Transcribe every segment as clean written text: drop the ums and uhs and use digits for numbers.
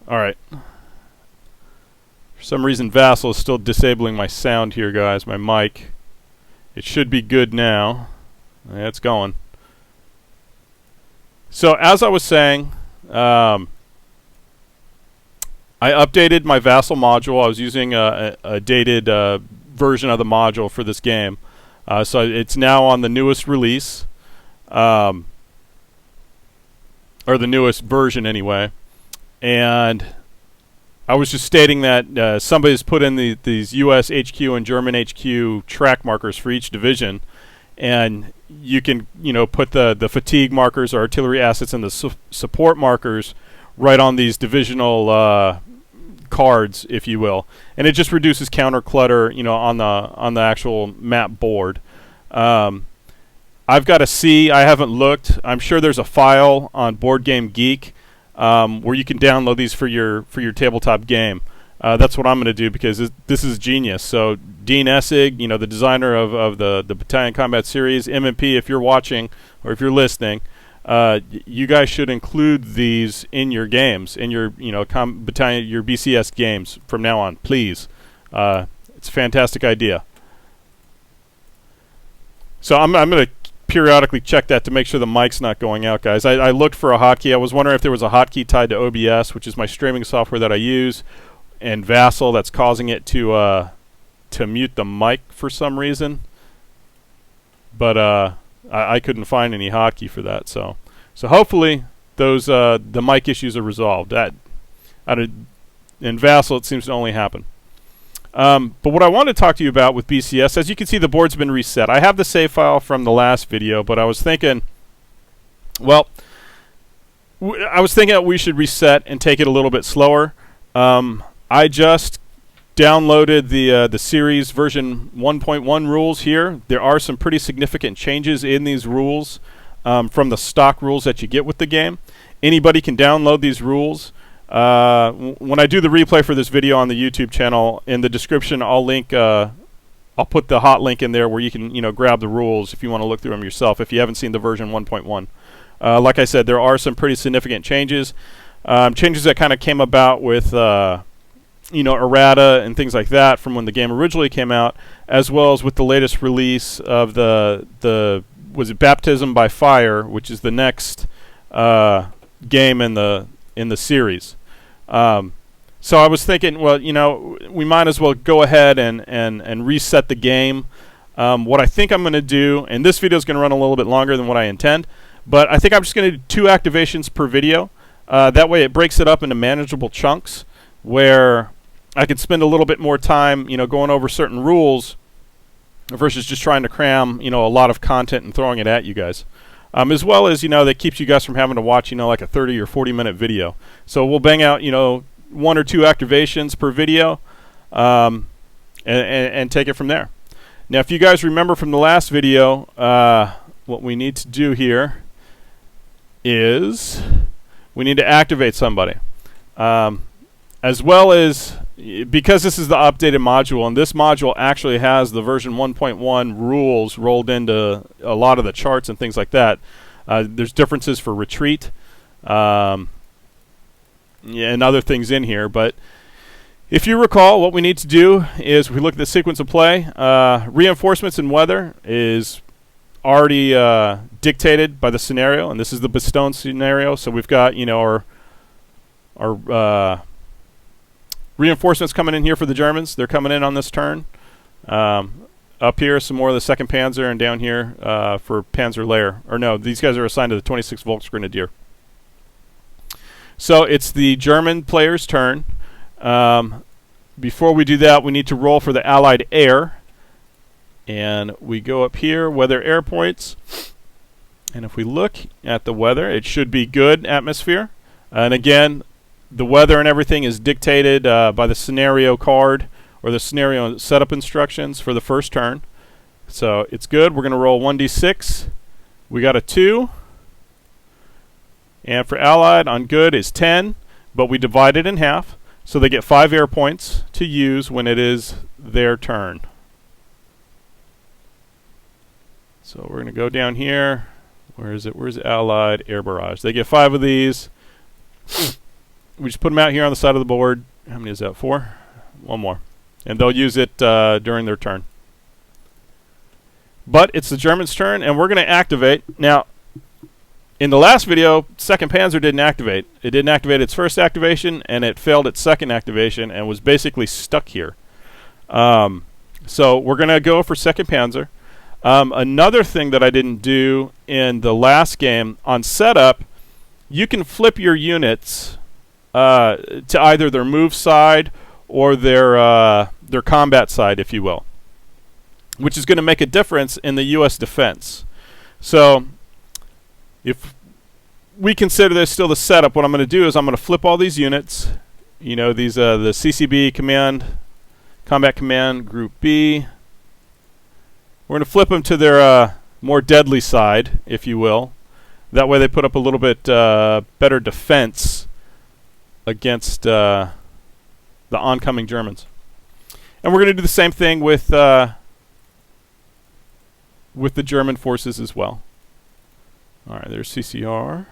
Alright. For some reason Vassal is still disabling my sound here, guys, my mic. It should be good now. Yeah, it's going. So, as I was saying, I updated my Vassal module. I was using a dated version of the module for this game. So it's now on the newest release. Or the newest version anyway. And I was just stating that somebody's put in these US HQ and German HQ track markers for each division. And you can, put the fatigue markers or artillery assets and the support markers right on these divisional cards, if you will, and it just reduces counter clutter, on the actual map board. I've got to see. I haven't looked. I'm sure there's a file on Board Game Geek where you can download these for your tabletop game. That's what I'm going to do because this is genius. So Dean Essig, the designer of the Battalion Combat Series, M&P, if you're watching or if you're listening, you guys should include these in your games, in your battalion, your BCS games from now on, please. It's a fantastic idea. So I'm going to periodically check that to make sure the mic's not going out, guys. I looked for a hotkey. I was wondering if there was a hotkey tied to OBS, which is my streaming software that I use, and Vassal that's causing it to mute the mic for some reason. But I couldn't find any hotkey for that, so hopefully those the mic issues are resolved. In Vassal, it seems to only happen. But what I want to talk to you about with BCS, as you can see, the board's been reset. I have the save file from the last video, but I was thinking, well, that we should reset and take it a little bit slower. I just downloaded the series version 1.1 rules here. There are some pretty significant changes in these rules from the stock rules that you get with the game. Anybody can download these rules. When I do the replay for this video on the YouTube channel, in the description I'll put the hot link in there where you can grab the rules if you want to look through them yourself if you haven't seen the version 1.1. Like I said, there are some pretty significant changes. Changes that kind of came about with errata and things like that from when the game originally came out, as well as with the latest release of the was it Baptism by Fire, which is the next game in the series. So I was thinking, well, we might as well go ahead and reset the game. What I think I'm going to do, and this video is going to run a little bit longer than what I intend, but I think I'm just going to do 2 activations per video. That way it breaks it up into manageable chunks where I could spend a little bit more time, going over certain rules versus just trying to cram, a lot of content and throwing it at you guys. As well as, that keeps you guys from having to watch, like a 30 or 40-minute video. So we'll bang out, 1 or 2 activations per video and take it from there. Now, if you guys remember from the last video, what we need to do here is we need to activate somebody. As well as, because this is the updated module, and this module actually has the version 1.1 rules rolled into a lot of the charts and things like that. There's differences for retreat and other things in here. But if you recall, what we need to do is we look at the sequence of play. Reinforcements and weather is already dictated by the scenario, and this is the Bastogne scenario. So we've got, our reinforcements coming in here for the Germans. They're coming in on this turn. Up here, some more of the 2nd Panzer, and down here for Panzer Lehr. Or no, these guys are assigned to the 26th Volksgrenadier. So it's the German player's turn. Before we do that, we need to roll for the Allied air. And we go up here, weather air points. And if we look at the weather, it should be good atmosphere. And again, the weather and everything is dictated by the scenario card or the scenario setup instructions for the first turn. So it's good. We're going to roll 1d6. We got a 2. And for Allied, on good is 10, but we divide it in half. So they get 5 air points to use when it is their turn. So we're going to go down here. Where is it? Where's Allied air barrage? They get 5 of these. we just put them out here on the side of the board. How many is that? 4? One more. And they'll use it during their turn. But it's the Germans' turn, and we're going to activate. Now, in the last video, 2nd Panzer didn't activate. It didn't activate its first activation, and it failed its second activation and was basically stuck here. So we're going to go for 2nd Panzer. Another thing that I didn't do in the last game, on setup, you can flip your units to either their move side or their combat side, if you will, which is going to make a difference in the U.S. defense. So if we consider this still the setup, what I'm going to do is I'm going to flip all these units. You know, these the CCB command, combat command, group B. We're going to flip them to their more deadly side, if you will. That way they put up a little bit better defense against the oncoming Germans. And we're going to do the same thing with the German forces as well. All right, there's CCR.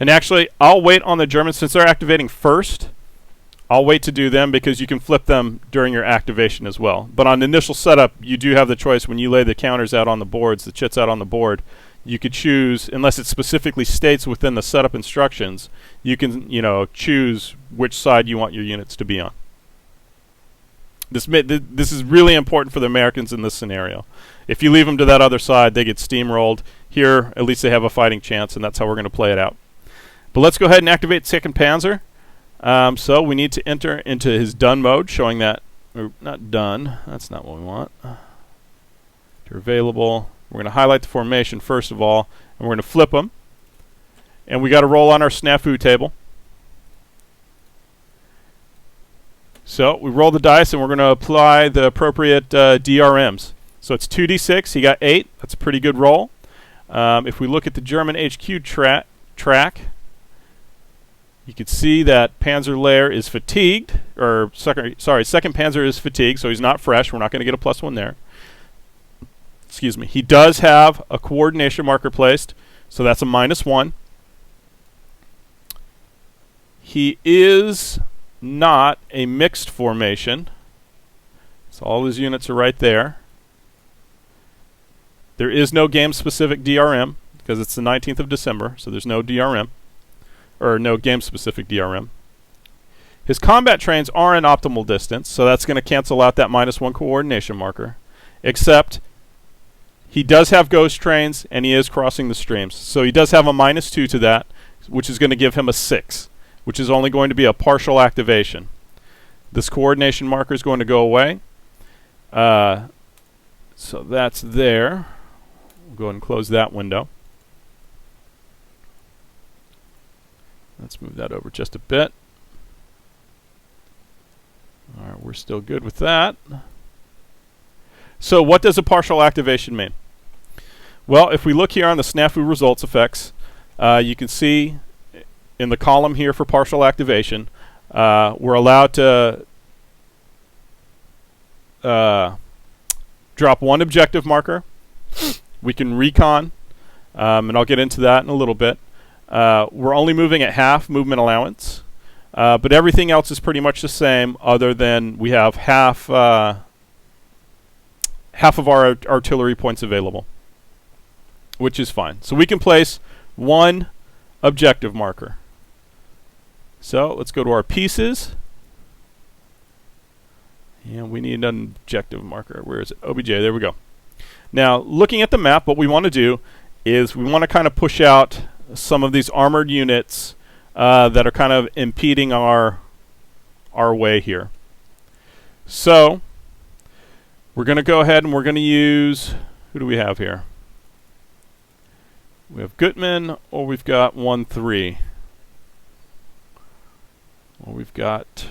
And actually, I'll wait on the Germans since they're activating first. I'll wait to do them because you can flip them during your activation as well. But on initial setup, you do have the choice when you lay the counters out on the boards, the chits out on the board. You could choose, unless it specifically states within the setup instructions, you can, choose which side you want your units to be on. This is really important for the Americans in this scenario. If you leave them to that other side, they get steamrolled. Here, at least they have a fighting chance, and that's how we're going to play it out. But let's go ahead and activate 2nd Panzer. So we need to enter into his done mode, showing that, or not done, that's not what we want. They're available. We're going to highlight the formation first of all, and we're going to flip them. And we got to roll on our snafu table. So we roll the dice, and we're going to apply the appropriate DRMs. So it's 2d6. He got 8. That's a pretty good roll. If we look at the German HQ track, you can see that Panzer Lair is fatigued, or 2nd Panzer is fatigued, so he's not fresh. We're not going to get a +1 there. Excuse me. He does have a coordination marker placed, so that's a -1. He is not a mixed formation, so all his units are right there. There is no game-specific DRM, because it's the 19th of December, so there's no DRM. Or no game-specific DRM. His combat trains are in optimal distance, so that's going to cancel out that -1 coordination marker. Except, he does have ghost trains, and he is crossing the streams. So he does have a -2 to that, which is going to give him a 6, which is only going to be a partial activation. This coordination marker is going to go away. So that's there. We'll go ahead and close that window. Let's move that over just a bit. All right, we're still good with that. So what does a partial activation mean? Well, if we look here on the snafu results effects, you can see in the column here for partial activation, we're allowed to drop 1 objective marker. We can recon, and I'll get into that in a little bit. We're only moving at half movement allowance, but everything else is pretty much the same, other than we have half of our artillery points available, which is fine. So we can place 1 objective marker. So let's go to our pieces, and we need an objective marker. Where is it? OBJ, there we go. Now, looking at the map, what we want to do is we want to kind of push out some of these armored units that are kind of impeding our way here. So we're going to go ahead and we're going to use, who do we have here? We have Gutmann, or we've got 1-3. Or we've got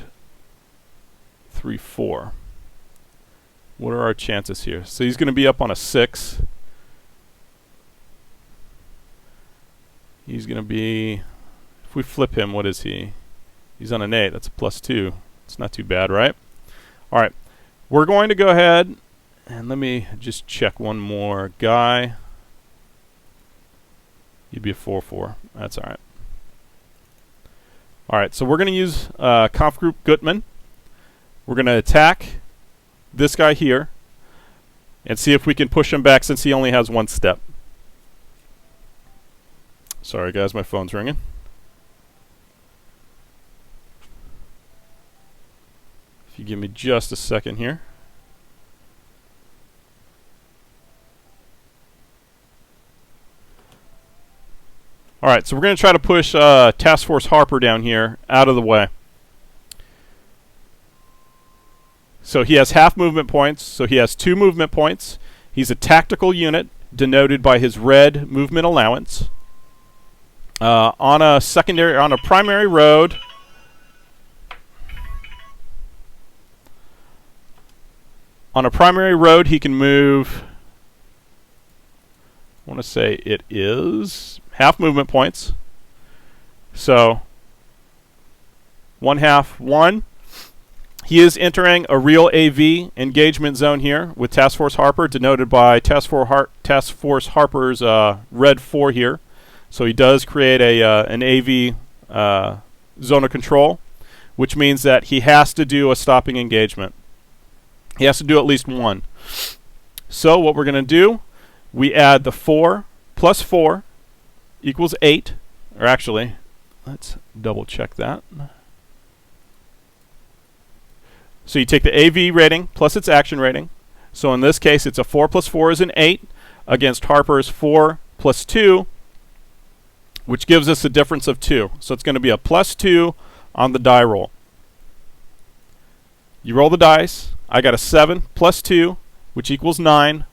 3-4. What are our chances here? So he's going to be up on a 6. He's going to be, if we flip him, what is he? He's on an 8. That's a +2. It's not too bad, right? All right. We're going to go ahead, and let me just check one more guy. He'd be a 4-4. That's all right. All right, so we're going to use Kampfgruppe Gutmann. We're going to attack this guy here and see if we can push him back since he only has one step. Sorry, guys, my phone's ringing. If you give me just a second here. All right, so we're going to try to push Task Force Harper down here out of the way. So he has half movement points, so he has 2 movement points. He's a tactical unit denoted by his red movement allowance. On a primary road, he can move, I want to say it is half movement points. So 1/2, 1. He is entering a real AV engagement zone here with Task Force Harper, denoted by Task Force Harper's red 4 here. So he does create an AV zone of control, which means that he has to do a stopping engagement. He has to do at least one. So what we're going to do, we add the 4 plus 4 equals 8. Or actually, let's double check that. So you take the AV rating plus its action rating. So in this case, it's a 4 plus 4 is an 8 against Harper's 4 plus 2, which gives us a difference of 2. So it's going to be a plus 2 on the die roll. You roll the dice. I got a 7 plus 2, which equals 9,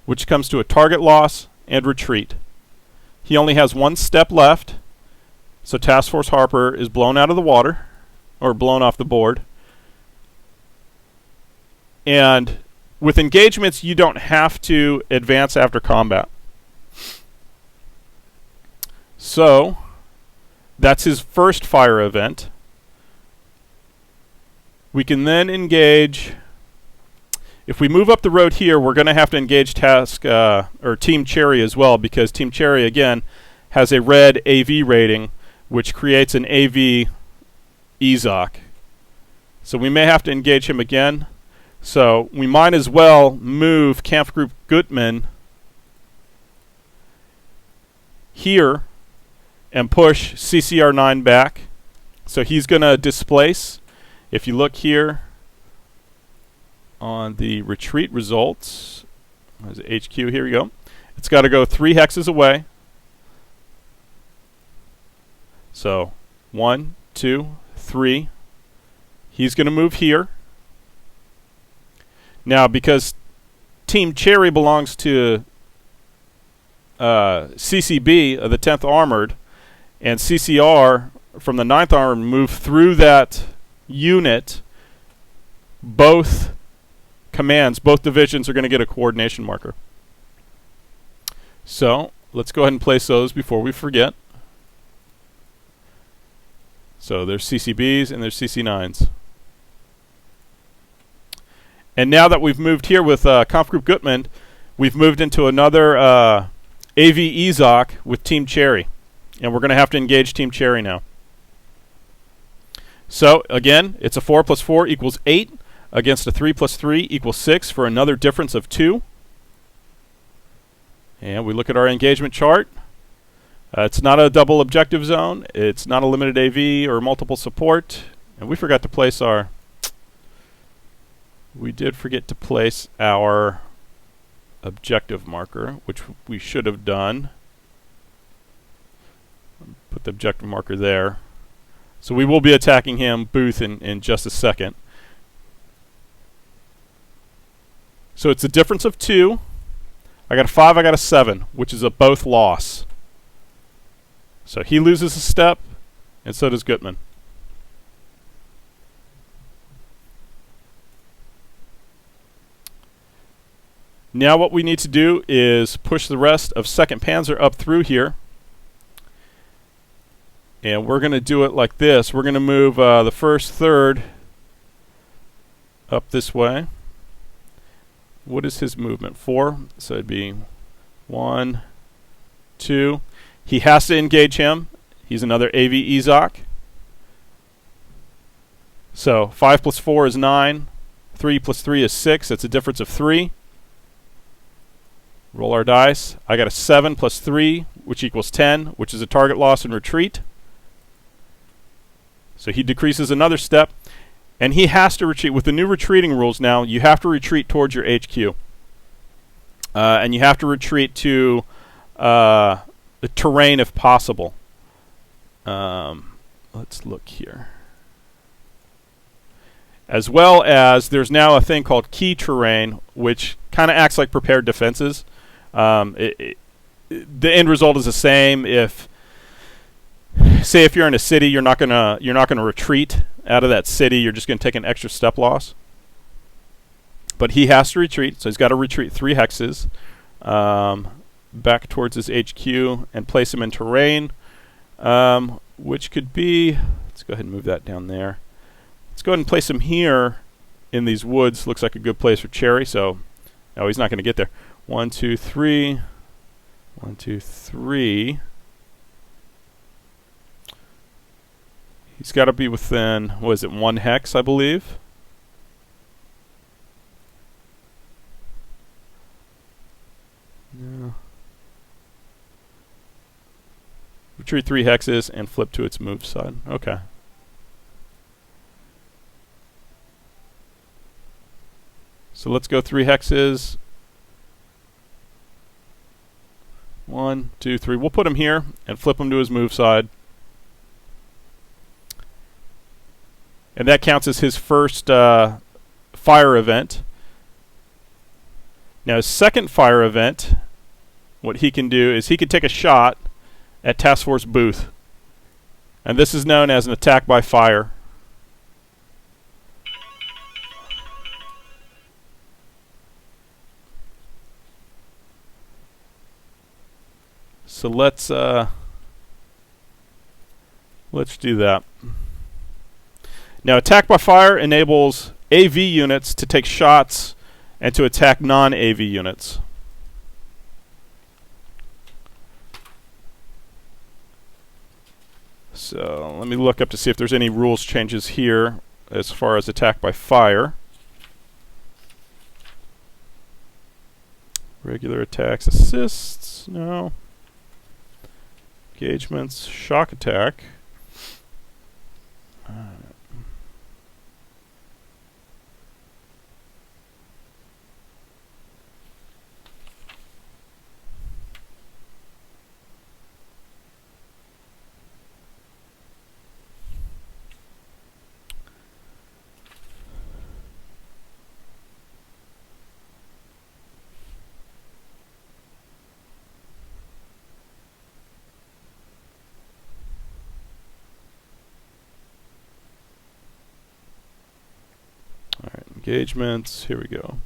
which comes to a target loss and retreat. He only has 1 step left, so Task Force Harper is blown out of the water, or blown off the board. And with engagements, you don't have to advance after combat. So that's his first fire event. We can then engage. If we move up the road here, we're going to have to engage Team Cherry as well, because Team Cherry, again, has a red AV rating, which creates an AV EZOC. So we may have to engage him again. So we might as well move Kampfgruppe Gutmann here and push CCR9 back. So he's going to displace. If you look here on the retreat results, there's HQ, here we go. It's got to go 3 hexes away. So 1, 2, 3. He's going to move here. Now, because Team Cherry belongs to CCB of the 10th Armored, and CCR from the 9th Armored move through that unit, both commands, both divisions are going to get a coordination marker. So let's go ahead and place those before we forget. So there's CCBs and there's CC9s. And now that we've moved here with Kampfgruppe Gutmann, we've moved into another AV EZOC with Team Cherry. And we're going to have to engage Team Cherry now. So, again, it's a 4 plus 4 equals 8 against a 3 plus 3 equals 6 for another difference of 2. And we look at our engagement chart. It's not a double objective zone. It's not a limited AV or multiple support. And we forgot to place our... We did forget to place our objective marker, which we should have done. Put the objective marker there. So we will be attacking him, Booth, in just a second. So it's a difference of 2. I got a 5, I got a 7, which is a both loss. So he loses a step, and so does Gutmann. Now what we need to do is push the rest of 2nd Panzer up through here. And we're going to do it like this. We're going to move the 1st, 3rd up this way. What is his movement? 4. So it'd be 1, 2. He has to engage him. He's another AV Ezok. So 5 plus 4 is 9. 3 plus 3 is 6. That's a difference of 3. Roll our dice. I got a 7 plus 3, which equals 10, which is a target loss and retreat. So he decreases another step. And he has to retreat. With the new retreating rules now, you have to retreat towards your HQ. And you have to retreat to the terrain if possible. Let's look here. As well as there's now a thing called key terrain, which kind of acts like prepared defenses. The end result is the same. Say if you're in a city, you're not gonna retreat out of that city. You're just gonna take an extra step loss. But he has to retreat, so he's got to retreat 3 hexes back towards his HQ and place him in terrain, which could be. Let's go ahead and move that down there. Let's go ahead and place him here in these woods. Looks like a good place for Cherry. So, no, he's not going to get there. 1, 2, 3. 1, 2, 3. He's got to be within, what is it, 1 hex, I believe. No. Retreat 3 hexes and flip to its move side. Okay. So let's go 3 hexes. 1, 2, 3. We'll put him here and flip him to his move side. And that counts as his first fire event. Now his second fire event, what he can do is he can take a shot at Task Force Booth. And this is known as an attack by fire. So let's do that. Now attack by fire enables AV units to take shots and to attack non-AV units. So let me look up to see if there's any rules changes here as far as attack by fire. Regular attacks, assists, no. Engagements, shock attack. Engagements, here we go.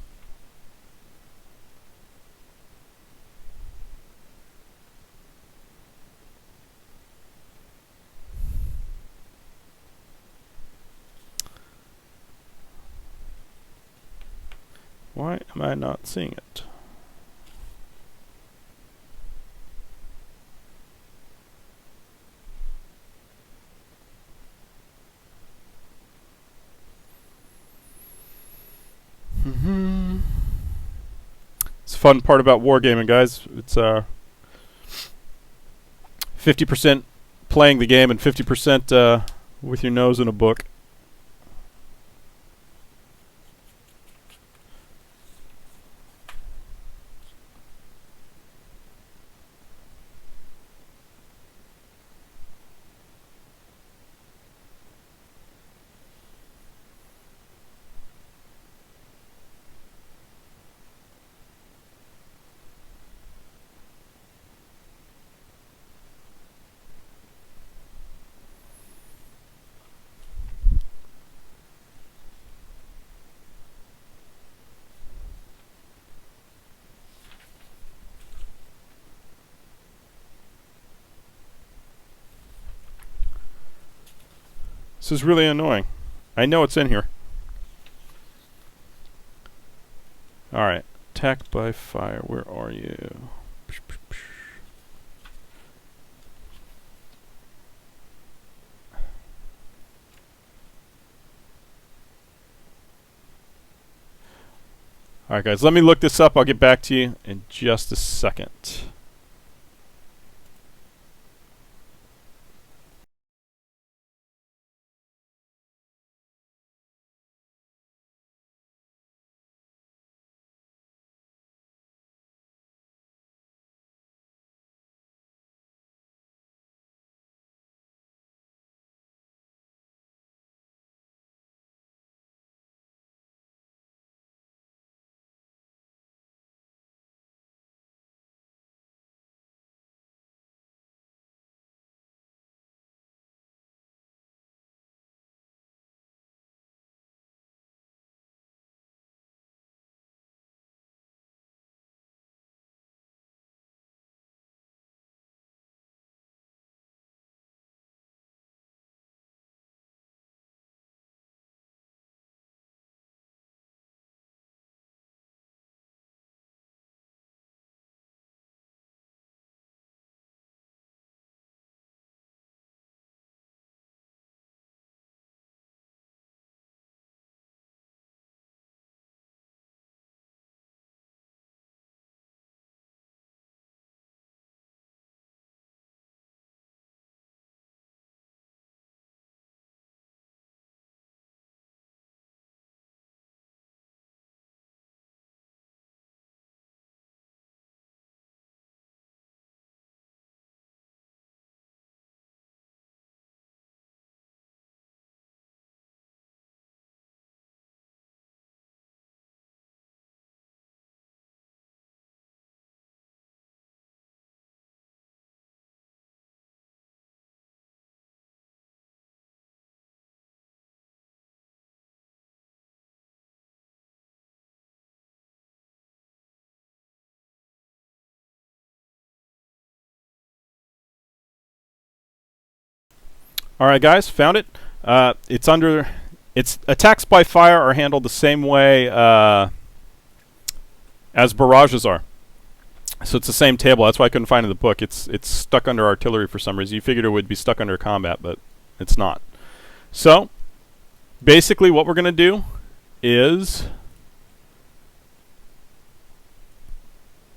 Why am I not seeing it? It's the fun part about wargaming, guys. It's 50% playing the game and 50% with your nose in a book. This is really annoying. I know it's in here. Alright. Attack by fire. Where are you? Alright guys, let me look this up. I'll get back to you in just a second. Alright guys, found it. Its attacks by fire are handled the same way as barrages are. So it's the same table. That's why I couldn't find it in the book. It's stuck under artillery for some reason. You figured it would be stuck under combat, but it's not. So basically what we're going to do is,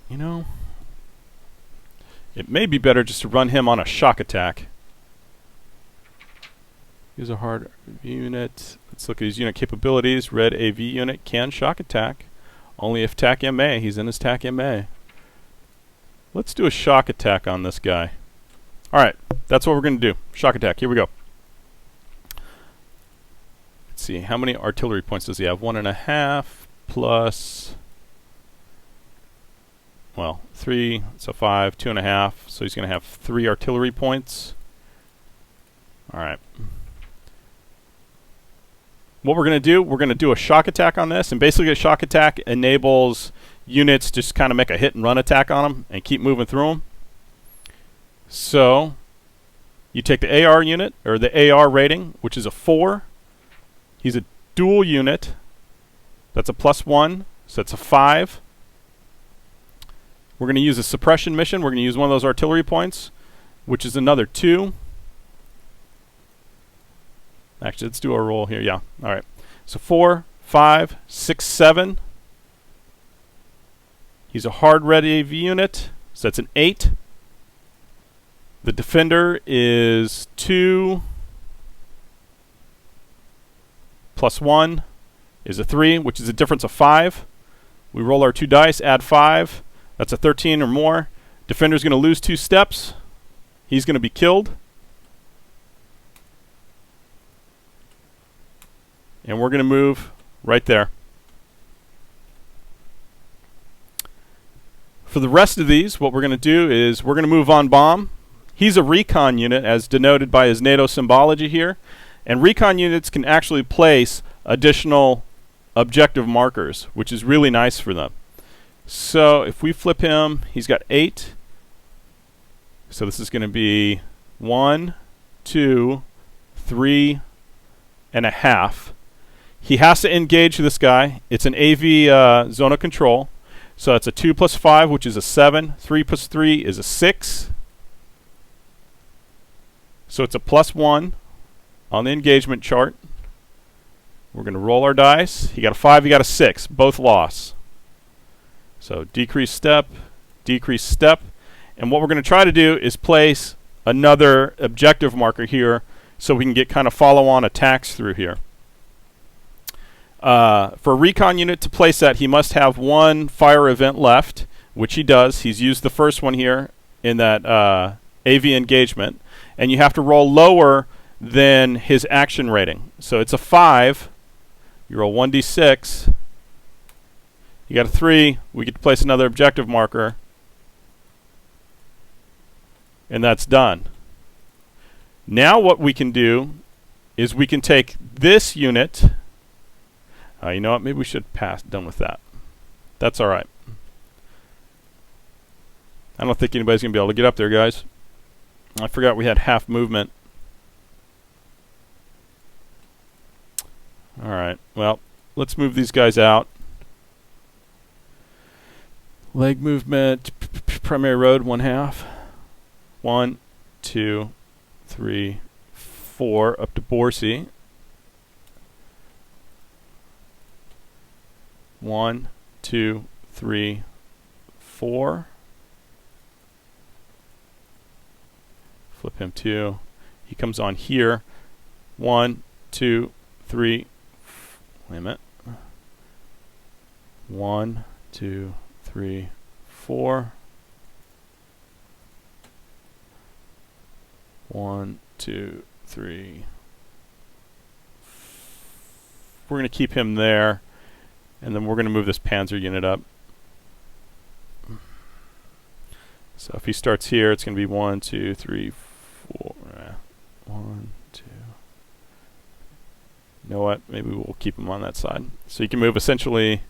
you know, it may be better just to run him on a shock attack. Use a hard AV unit. Let's look at his unit capabilities. Red AV unit can shock attack. Only if TAC MA. He's in his TAC MA. Let's do a shock attack on this guy. Alright, that's what we're going to do. Shock attack. Here we go. Let's see. How many artillery points does he have? 1.5 plus, well, 3. So 5. 2.5. So he's going to have 3 artillery points. Alright. What we're going to do a shock attack on this, and basically a shock attack enables units to just kind of make a hit and run attack on them and keep moving through them. So you take the AR unit, or the AR rating, which is a 4. He's a dual unit. That's a +1, so that's a 5. We're going to use a suppression mission. We're going to use one of those artillery points, which is another 2. Actually, let's do a roll here. Yeah. All right. So 4, 5, 6, 7. He's a hard red AV unit, so that's an 8. The defender is 2 plus 1 is a 3, which is a difference of 5. We roll our 2 dice, add 5. That's a 13 or more. Defender's going to lose 2 steps. He's going to be killed. And we're going to move right there. For the rest of these, what we're going to do is we're going to move on bomb. He's a recon unit, as denoted by his NATO symbology here. And recon units can actually place additional objective markers, which is really nice for them. So if we flip him, he's got 8. So this is going to be 1, 2, 3 and a half. He has to engage this guy. It's an AV zone of control. So it's a 2 plus 5, which is a 7. 3 plus 3 is a 6. So it's a +1 on the engagement chart. We're going to roll our dice. He got a 5, he got a 6. Both loss. So decrease step, and what we're going to try to do is place another objective marker here so we can get kind of follow-on attacks through here. For a recon unit to place that, he must have one fire event left, which he does. He's used the first one here in that AV engagement, and you have to roll lower than his action rating. So it's a 5. You roll 1d6. You got a 3. We get to place another objective marker, and that's done. Now what we can do is we can take this unit. You know what? Maybe we should pass. Done with that. That's all right. I don't think anybody's going to be able to get up there, guys. I forgot we had half movement. All right. Well, let's move these guys out. Leg movement, primary road, 1/2. 1, 2, 3, 4, up to Borsey. 1, 2, 3, 4. Flip him 2. He comes on here. 1, 2, 3. Wait a minute. 1, 2, 3, 4. 1, 2, 3. We're going to keep him there, and then we're going to move this Panzer unit up. So if he starts here, it's going to be 1, 2, 3, 4. 1, 2. You know what? Maybe we'll keep him on that side. So you can move essentially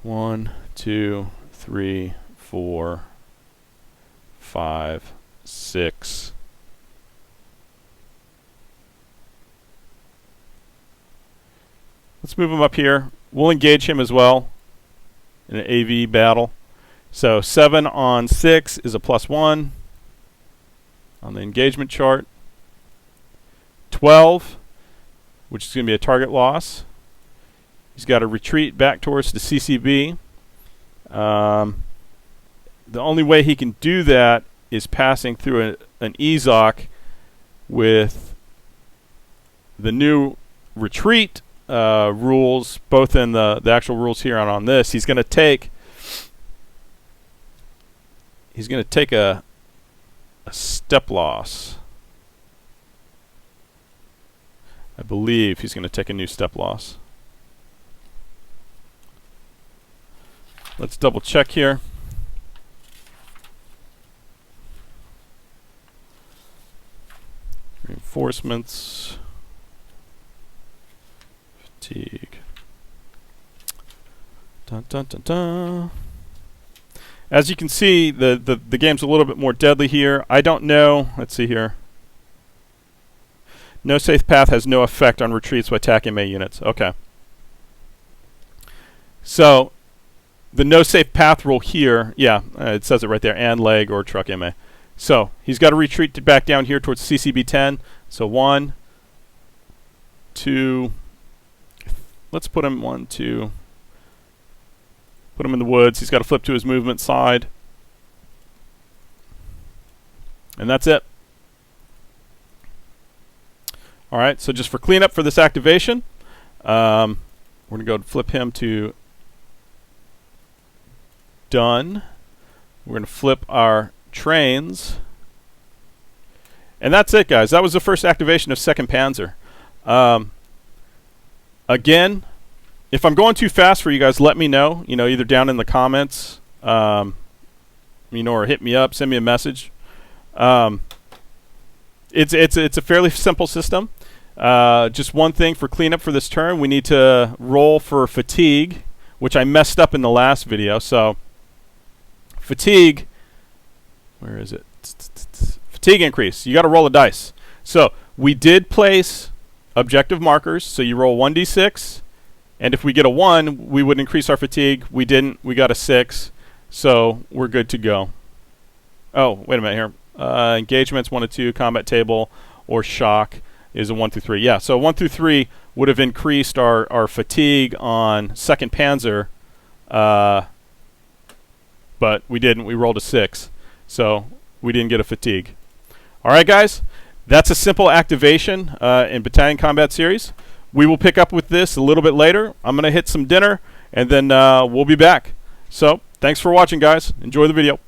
1, 2, 3, 4, 5, 6. Let's move him up here. We'll engage him as well in an AV battle. So 7 on 6 is a +1 on the engagement chart. 12, which is going to be a target loss. He's got to retreat back towards the CCB. The only way he can do that is passing through an EZOC with the new retreat rules, both in the actual rules here and on this. He's going to take a step loss. I believe he's going to take a new step loss. Let's double check here. Reinforcements. Fatigue. Dun, dun, dun, dun. As you can see, the game's a little bit more deadly here. I don't know. Let's see here. No safe path has no effect on retreats by attack MA units. Okay. So the no safe path rule here, yeah, it says it right there, and leg or truck MA. So he's got to retreat back down here towards CCB 10. So 1, 2. Let's put him 1, 2. Put him in the woods. He's got to flip to his movement side. And that's it. All right, so just for cleanup for this activation, we're going to go flip him to done. We're going to flip our trains. And that's it, guys. That was the first activation of 2nd Panzer. Again, if I'm going too fast for you guys, let me know. You know, either down in the comments, you know, or hit me up, send me a message. It's a fairly simple system. Just one thing for cleanup for this turn, we need to roll for fatigue, which I messed up in the last video. So fatigue, where is it? Fatigue increase. You got to roll a dice. So we did place objective markers. So you roll 1d6. And if we get a 1, we would increase our fatigue. We didn't. We got a 6. So we're good to go. Oh, wait a minute here. Engagements 1 to 2, combat table, or shock is a 1 through 3. Yeah, so 1 through 3 would have increased our fatigue on 2nd Panzer but we didn't. We rolled a 6, so we didn't get a fatigue. All right, guys, that's a simple activation in Battalion Combat Series. We will pick up with this a little bit later. I'm going to hit some dinner, and then we'll be back. So thanks for watching, guys. Enjoy the video.